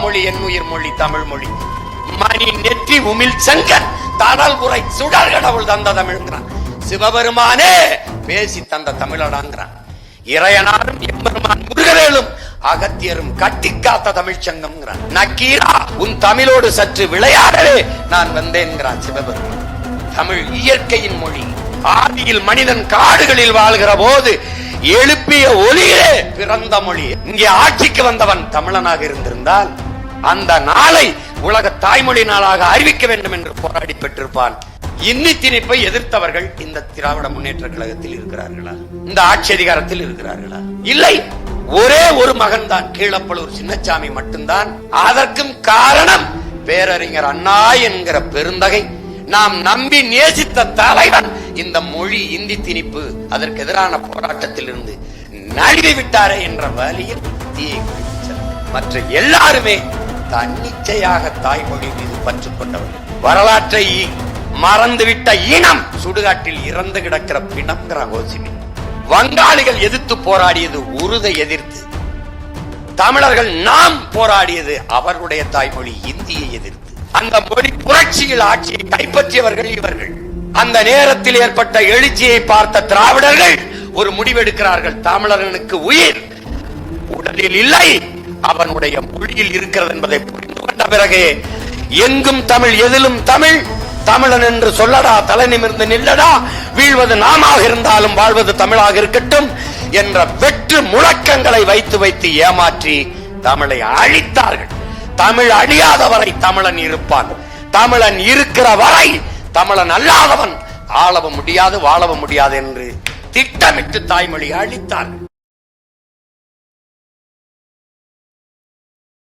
மொழி என் உயிர் மொழி தமிழ் மொழி. மணி நெற்றி உமிழ் செங்கன் தடல் உரை சுடர் கடவுள் தந்த தமிழ்ங்கிறான். சிவபெருமானே பேசி தந்த தமிழடாங்கிறான். இறையனாரும் எம்பெருமான் முருகவேலும் அகத்தியரும் கட்டி காத்த தமிழ்ச்சங்கம். நக்கீரா உன் தமிழோடு சற்று விளையாடவே நான் வந்தேன்கிறான் சிவபெருமான். தமிழ் இயற்கையின் மொழி. ஆதியில் மனிதன் காடுகளில் வாழ்கிற போது எழுப்பிய ஒலியே பிறந்த மொழி. இங்கே ஆட்சிக்கு வந்தவன் தமிழனாக இருந்திருந்தால் அந்த நாளை உலக தாய்மொழி நாளாக அறிவிக்க வேண்டும் என்று போராடி பெற்றிருப்பான். இன்னி திணிப்பை எதிர்த்தவர்கள் இந்த திராவிட முன்னேற்ற கழகத்தில் இருக்கிறார்களா? இந்த ஆட்சி அதிகாரத்தில் இருக்கிறார்களா? இல்லை. ஒரே ஒரு மகன் தான், கீழப்பழூர் சின்னசாமி மட்டும்தான். அதற்கும் காரணம் பேரறிஞர் அண்ணா என்கிற பெருந்தகை, நாம் நம்பி நேசித்த தலைவன் இந்த மொழி இந்தி திணிப்பு அதற்கு எதிரான போராட்டத்தில் இருந்து நழுவி விட்டாரே என்ற வழியில் தீயை குளித்தார். மற்ற எல்லாருமே தன்னிச்சையாக தாய்மொழி மீது பற்று கொண்டவர்கள். வரலாற்றை மறந்துவிட்ட இனம் சுடுகாட்டில் இறந்து கிடக்கிற பிணம்ங்கிற கோசிமி. வங்காளிகள் எதிர்த்து போராடியது உருதை எதிர்த்து. தமிழர்கள் நாம் போராடியது அவர்களுடைய தாய்மொழி இந்தியை எதிர்த்து. அந்த மொழி புரட்சியில் ஆட்சியை கைப்பற்றியவர்கள் இவர்கள். அந்த நேரத்தில் ஏற்பட்ட எழுச்சியை பார்த்த திராவிடர்கள் ஒரு முடிவெடுக்கிறார்கள். தமிழர்களுக்கு உயிர் உடலில் இல்லை, அவனுடைய மொழியில் இருக்கிறது என்பதை புரிந்து கொண்ட பிறகு எங்கும் தமிழ், எதிலும் தமிழ், தமிழன் என்று சொல்லடா, தலை நிமிர்ந்து நில்லடா, வீழ்வது நாமாக இருந்தாலும் வாழ்வது தமிழாக இருக்கட்டும் என்ற வெற்று முழக்கங்களை வைத்து வைத்து ஏமாற்றி தமிழை அழித்தார்கள். தமிழ் அழியாத வரை தமிழன் இருப்பான். தமிழன் இருக்கிற வரை தமிழன் அல்லாதவன் ஆளவும் முடியாது, வாழவும் முடியாது என்று திட்டமிட்டு தாய்மொழி அழித்தார்கள்.